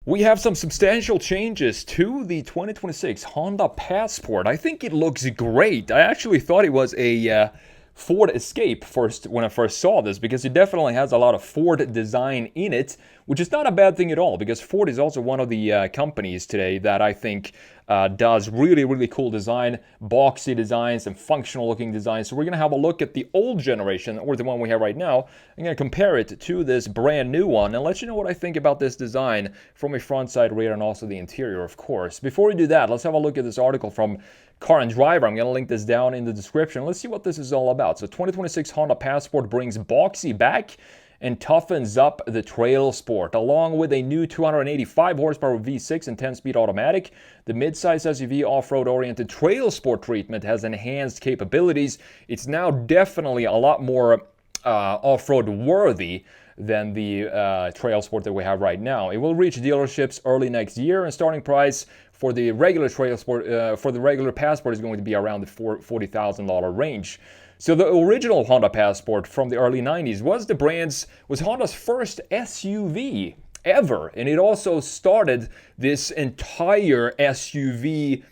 We have some substantial changes to the 2026 Honda Passport. I think it looks great. I actually thought it was a Ford Escape first when I first saw this, because it definitely has a lot of Ford design in it, which is not a bad thing at all, because Ford is also one of the companies today that I think does really, really cool design, boxy designs and functional looking designs. So we're going to have a look at the old generation, or the one we have right now. I'm going to compare it to this brand new one and let you know what I think about this design from a front, side, rear, and also the interior, of course. Before we do that, let's have a look at this article from Car and Driver. I'm going to link this down in the description. Let's see what this is all about. So 2026 Honda Passport brings boxy back and toughens up the trail sport. Along with a new 285 horsepower V6 and 10-speed automatic, the midsize SUV off-road oriented trail sport treatment has enhanced capabilities. It's now definitely a lot more off-road worthy than the trail sport that we have right now. It will reach dealerships early next year, and starting price for the regular trail sport, for the regular Passport, is going to be around the $40,000 range. So the original Honda Passport from the early 90s was Honda's first SUV ever, and it also started this entire SUV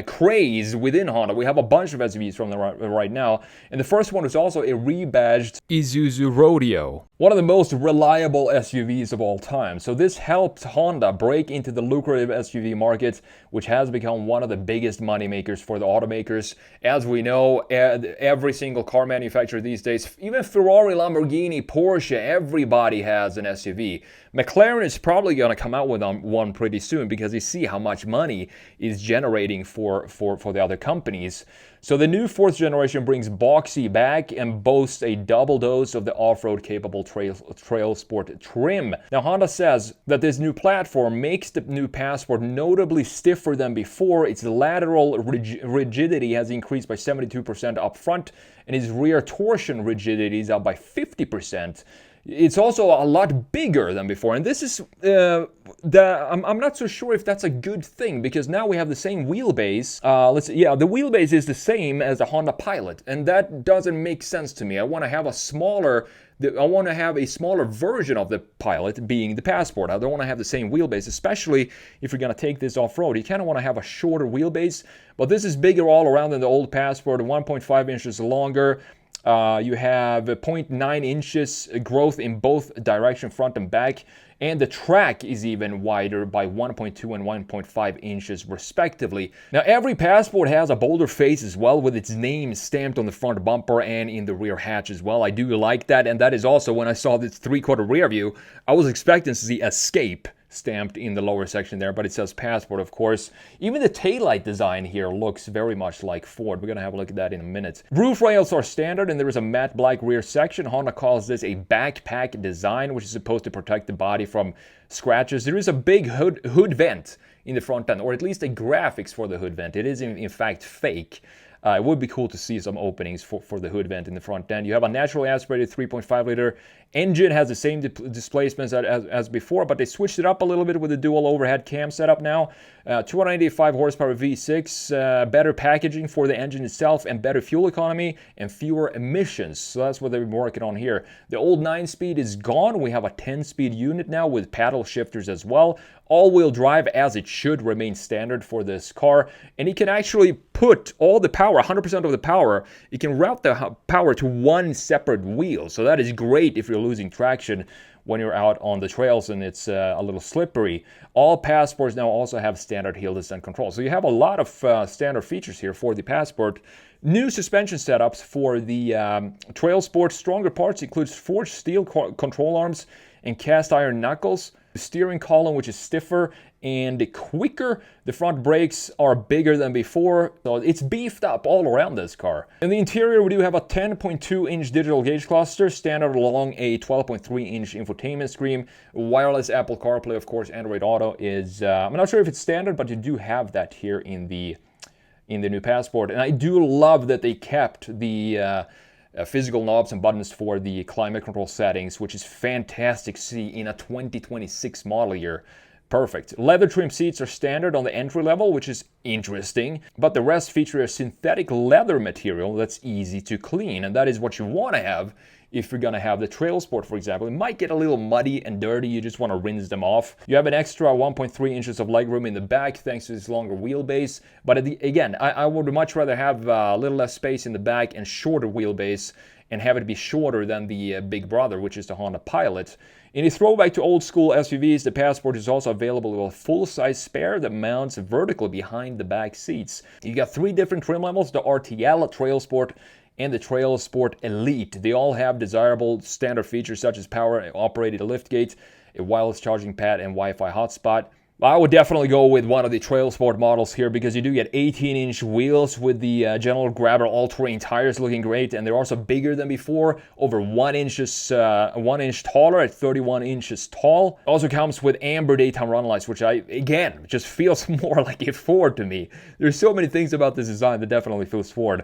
craze within Honda. We have a bunch of SUVs from them right now, and the first one was also a rebadged Isuzu Rodeo, one of the most reliable SUVs of all time. So this helped Honda break into the lucrative SUV market, which has become one of the biggest money makers for the automakers. As we know, every single car manufacturer these days, even Ferrari, Lamborghini, Porsche, everybody has an SUV. McLaren is probably going to come out with one pretty soon, because they see how much money is generating for the other companies. So the new fourth generation brings boxy back and boasts a double dose of the off-road capable trail sport trim. Now Honda says that this new platform makes the new Passport notably stiffer than before. Its lateral rigidity has increased by 72% up front, and its rear torsion rigidity is up by 50%. It's also a lot bigger than before, and this is I'm not so sure if that's a good thing, because now we have the same wheelbase. The wheelbase is the same as the Honda Pilot, and that doesn't make sense to me. I want to have a smaller version of the Pilot, being the Passport. I don't want to have the same wheelbase, especially if you're going to take this off-road. You kind of want to have a shorter wheelbase, but this is bigger all around than the old Passport, 1.5 inches longer. You have 0.9 inches growth in both direction, front and back, and the track is even wider by 1.2 and 1.5 inches respectively. Now every Passport has a bolder face as well, with its name stamped on the front bumper and in the rear hatch as well. I do like that, and that is also, when I saw this 3/4 rear view, I was expecting to see Escape stamped in the lower section there, but it says Passport, of course. Even the taillight design here looks very much like Ford. We're going to have a look at that in a minute. Roof rails are standard, and there is a matte black rear section. Honda calls this a backpack design, which is supposed to protect the body from scratches. There is a big hood vent in the front end, or at least a graphics for the hood vent. It is in fact fake. It would be cool to see some openings for the hood vent in the front end. You have a naturally aspirated 3.5 liter engine, has the same displacements as before, but they switched it up a little bit with the dual overhead cam setup now. 285 horsepower V6, better packaging for the engine itself, and better fuel economy and fewer emissions. So that's what they've been working on here. The old 9-speed is gone. We have a 10-speed unit now with paddle shifters as well. All-wheel drive, as it should, remain standard for this car, and it can actually put all the power, 100% of the power, it can route the power to one separate wheel. So that is great if you're losing traction when you're out on the trails and it's a little slippery. All Passports now also have standard hill descent control. So you have a lot of standard features here for the Passport. New suspension setups for the Trail Sport. Stronger parts includes forged steel control arms and cast iron knuckles. The steering column, which is stiffer and quicker. The front brakes are bigger than before, so it's beefed up all around this car. In the interior, we do have a 10.2-inch digital gauge cluster, standard along a 12.3-inch infotainment screen. Wireless Apple CarPlay, of course. Android Auto is, I'm not sure if it's standard, but you do have that here in the new Passport. And I do love that they kept the physical knobs and buttons for the climate control settings, which is fantastic to see in a 2026 model year. Perfect. Leather trim seats are standard on the entry level, which is interesting, but the rest feature a synthetic leather material that's easy to clean, and that is what you want to have if you're gonna have the Trail Sport, for example. It might get a little muddy and dirty. You just want to rinse them off. You have an extra 1.3 inches of legroom in the back thanks to this longer wheelbase. But again, I would much rather have a little less space in the back and shorter wheelbase, and have it be shorter than the big brother, which is the Honda Pilot. In a throwback to old school SUVs, the Passport is also available with a full-size spare that mounts vertically behind the back seats. You got 3 different trim levels: the RTL, Trail Sport, and the Trail Sport Elite. They all have desirable standard features such as power-operated liftgate, a wireless charging pad, and Wi-Fi hotspot. I would definitely go with one of the Trail Sport models here, because you do get 18-inch wheels with the General Grabber all-terrain tires, looking great, and they're also bigger than before, over 1 inch taller at 31 inches tall. Also comes with amber daytime run lights, which again, just feels more like a Ford to me. There's so many things about this design that definitely feels Ford.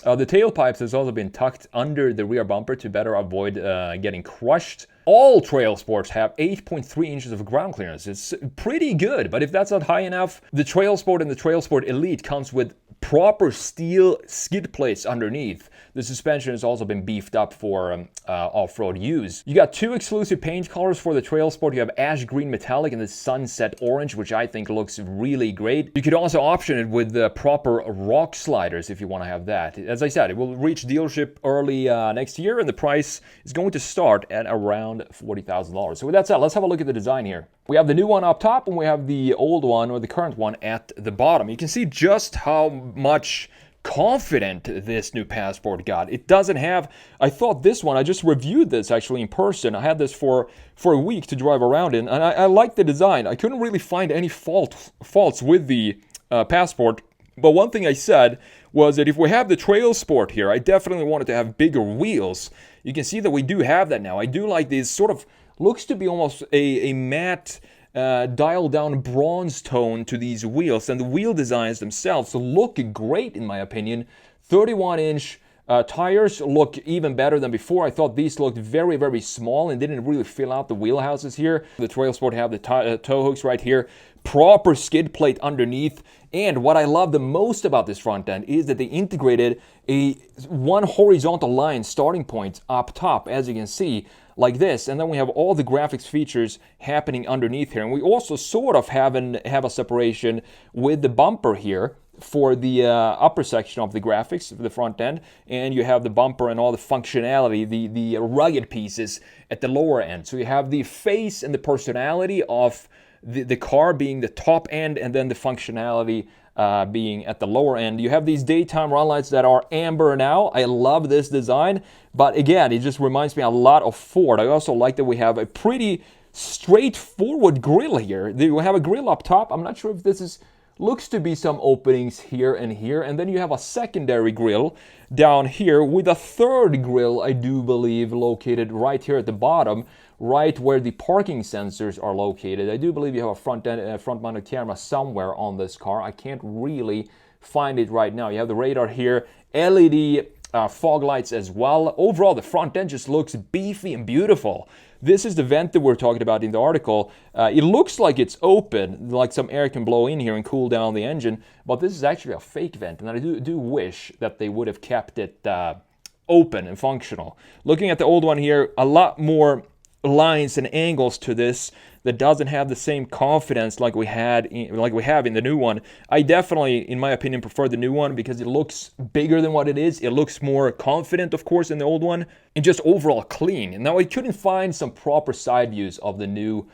The tailpipes has also been tucked under the rear bumper to better avoid getting crushed. All Trail Sports have 8.3 inches of ground clearance. It's pretty good, but if that's not high enough, the Trail Sport and the Trail Sport Elite comes with proper steel skid plates underneath. The suspension has also been beefed up for off-road use. You got 2 exclusive paint colors for the Trail Sport. You have ash green metallic and the sunset orange, which I think looks really great. You could also option it with the proper rock sliders if you want to have that. As I said, it will reach dealership early next year, and the price is going to start at around $40,000. So with that said, let's have a look at the design here. We have the new one up top, and we have the old one, or the current one, at the bottom. You can see just how much confident this new Passport got. It doesn't have, I thought this one, I just reviewed this actually in person. I had this for a week to drive around in, and I like the design. I couldn't really find any faults with the Passport. But one thing I said was that if we have the Trail Sport here, I definitely wanted to have bigger wheels. You can see that we do have that now. I do like these sort of, looks to be almost a matte dialed down bronze tone to these wheels, and the wheel designs themselves look great in my opinion. 31-inch tires look even better than before. I thought these looked very, very small and didn't really fill out the wheelhouses here. The Trail Sport have the tow hooks right here, proper skid plate underneath, and what I love the most about this front end is that they integrated one horizontal line starting point up top, as you can see, like this, and then we have all the graphics features happening underneath here. And we also sort of have a separation with the bumper here for the upper section of the graphics of the front end, and you have the bumper and all the functionality, the rugged pieces at the lower end. So you have the face and the personality of the car being the top end, and then the functionality being at the lower end. You have these daytime run lights that are amber now. I love this design, but again, it just reminds me a lot of Ford. I also like that we have a pretty straightforward grille here. We have a grille up top. I'm not sure if this is, looks to be some openings here, and then you have a secondary grille down here with a third grille, I do believe, located right here at the bottom, right where the parking sensors are located. I do believe you have a front-mounted camera somewhere on this car. I can't really find it right now. You have the radar here, LED fog lights as well. Overall, the front end just looks beefy and beautiful. This is the vent that we're talking about in the article. It looks like it's open, like some air can blow in here and cool down the engine, but this is actually a fake vent, and I do wish that they would have kept it open and functional. Looking at the old one here, a lot more lines and angles to this that doesn't have the same confidence like we have in the new one. I definitely, in my opinion, prefer the new one because it looks bigger than what it is. It looks more confident, of course, than the old one, and just overall clean. And now I couldn't find some proper side views of the new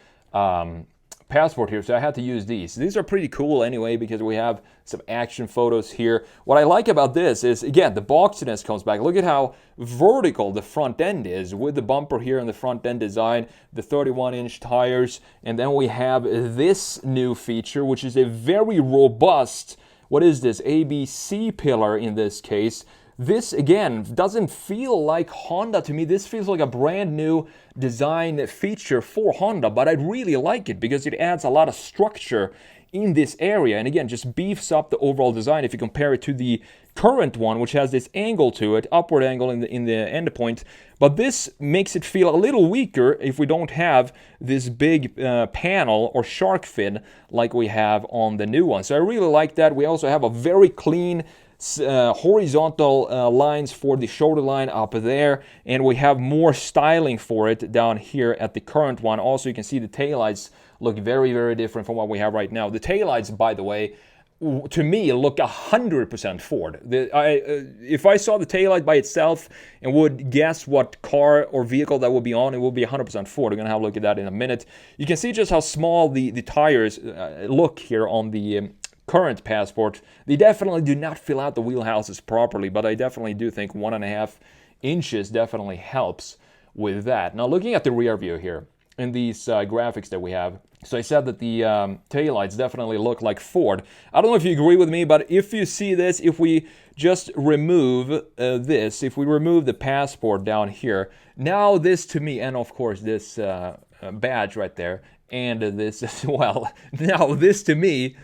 Passport here, so I had to use these. These are pretty cool anyway because we have some action photos here. What I like about this is, again, the boxiness comes back. Look at how vertical the front end is with the bumper here and the front end design, the 31-inch tires, and then we have this new feature, which is a very robust, what is this, ABC pillar in this case. This, again, doesn't feel like Honda to me. This feels like a brand new design feature for Honda, but I really like it because it adds a lot of structure in this area, and again, just beefs up the overall design if you compare it to the current one, which has this angle to it, upward angle in the end point. But this makes it feel a little weaker if we don't have this big panel or shark fin like we have on the new one. So I really like that. We also have a very clean horizontal lines for the shoulder line up there, and we have more styling for it down here at the current one. Also, you can see the taillights look very, very different from what we have right now. The taillights, by the way, to me, look 100% Ford. If I saw the taillight by itself and would guess what car or vehicle that would be on, it would be 100% Ford. We're going to have a look at that in a minute. You can see just how small the tires look here on the current Passport. They definitely do not fill out the wheelhouses properly, but I definitely do think 1.5 inches definitely helps with that. Now, looking at the rear view here in these graphics that we have, so I said that the taillights definitely look like Ford. I don't know if you agree with me, but if you see this, if we just remove this, if we remove the Passport down here, now this to me, and of course this badge right there, and this as well, now this to me,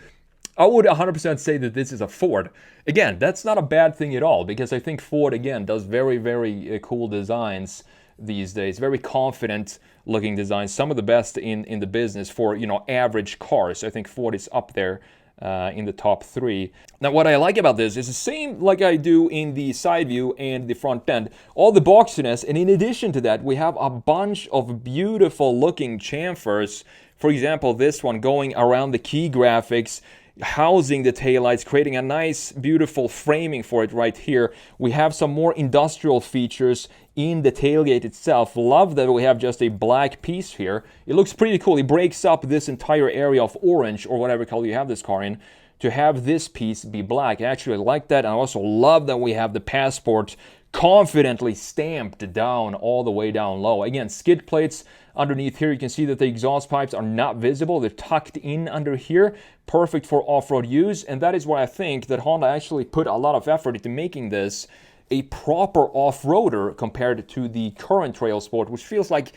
I would 100% say that this is a Ford. Again, that's not a bad thing at all, because I think Ford, again, does very, very cool designs these days. Very confident looking designs. Some of the best in the business for, average cars. I think Ford is up there in the top 3. Now, what I like about this is the same like I do in the side view and the front end. All the boxiness, and in addition to that, we have a bunch of beautiful looking chamfers. For example, this one going around the key graphics, housing the taillights, creating a nice, beautiful framing for it right here. We have some more industrial features in the tailgate itself. Love that we have just a black piece here. It looks pretty cool. It breaks up this entire area of orange, or whatever color you have this car in, to have this piece be black. I actually like that. I also love that we have the Passport confidently stamped down all the way down low. Again, skid plates underneath here. You can see that the exhaust pipes are not visible. They're tucked in under here. Perfect for off-road use. And that is why I think that Honda actually put a lot of effort into making this a proper off-roader compared to the current Trail Sport, which feels like,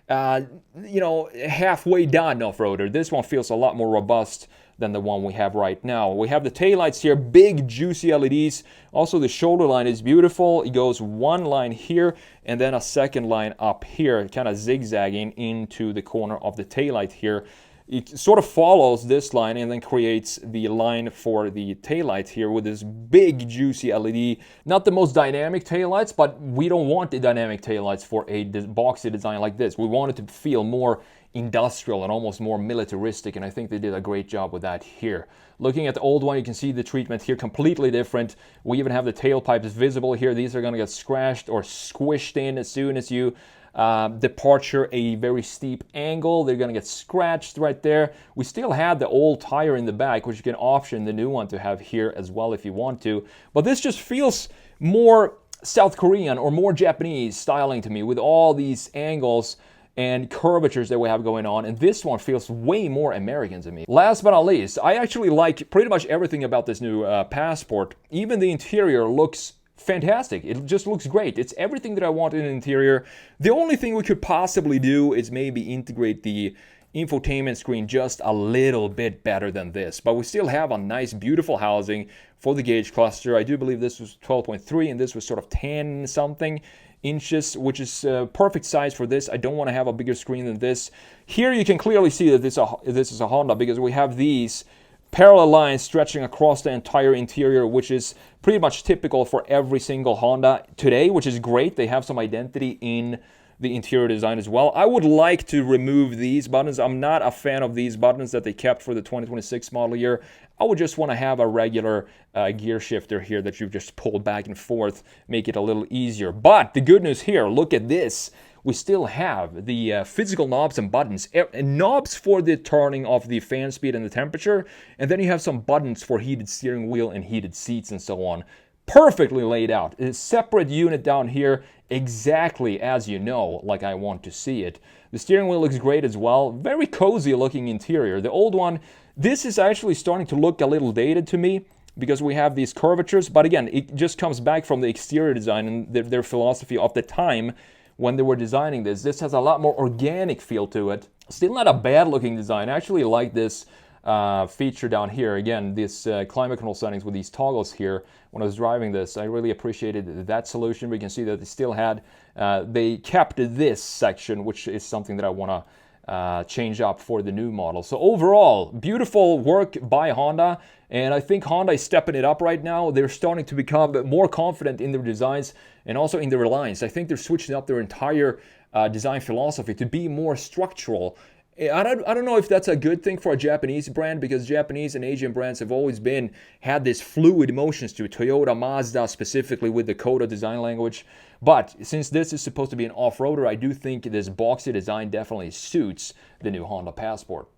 halfway done off-roader. This one feels a lot more robust than the one we have right now. We have the taillights here, big juicy LEDs. Also, the shoulder line is beautiful. It goes one line here and then a second line up here, kind of zigzagging into the corner of the taillight here. It sort of follows this line and then creates the line for the taillight here with this big juicy LED. Not the most dynamic taillights, but we don't want the dynamic taillights for a boxy design like this. We want it to feel more industrial and almost more militaristic, and I think they did a great job with that here. Looking at the old one, you can see the treatment here completely different. We even have the tailpipes visible here. These are going to get scratched or squished in as soon as you departure a very steep angle. They're going to get scratched right there. We still have the old tire in the back, which you can option the new one to have here as well if you want to. But this just feels more South Korean or more Japanese styling to me, with all these angles and curvatures that we have going on, and this one feels way more American to me. Last but not least, I actually like pretty much everything about this new Passport. Even the interior looks fantastic. It just looks great. It's everything that I want in an interior. The only thing we could possibly do is maybe integrate the infotainment screen just a little bit better than this, but we still have a nice, beautiful housing for the gauge cluster. I do believe this was 12.3 and this was sort of 10 something inches, which is perfect size for this. I don't want to have a bigger screen than this. Here you can clearly see that this is a Honda, because we have these parallel lines stretching across the entire interior, which is pretty much typical for every single Honda today, which is great. They have some identity in the interior design as well. I would like to remove these buttons. I'm not a fan of these buttons that they kept for the 2026 model year. I would just want to have a regular gear shifter here that you just pull back and forth, make it a little easier. But the good news here, look at this. We still have the physical knobs and buttons. Knobs for the turning of the fan speed and the temperature. And then you have some buttons for heated steering wheel and heated seats and so on. Perfectly laid out. A separate unit down here, exactly as you know, like I want to see it. The steering wheel looks great as well. Very cozy looking interior. The old one, this is actually starting to look a little dated to me, because we have these curvatures. But again, it just comes back from the exterior design and their philosophy of the time when they were designing this. This has a lot more organic feel to it. Still not a bad looking design. I actually like this feature down here. Again, this climate control settings with these toggles here. When I was driving this, I really appreciated that solution. We can see that they still had, they kept this section, which is something that I want change up for the new model. So overall, beautiful work by Honda, and I think Honda is stepping it up right now. They're starting to become more confident in their designs and also in their lines. I think they're switching up their entire design philosophy to be more structural. I don't know if that's a good thing for a Japanese brand, because Japanese and Asian brands have always had this fluid emotions to it. Toyota, Mazda specifically with the Koda design language. But since this is supposed to be an off-roader, I do think this boxy design definitely suits the new Honda Passport.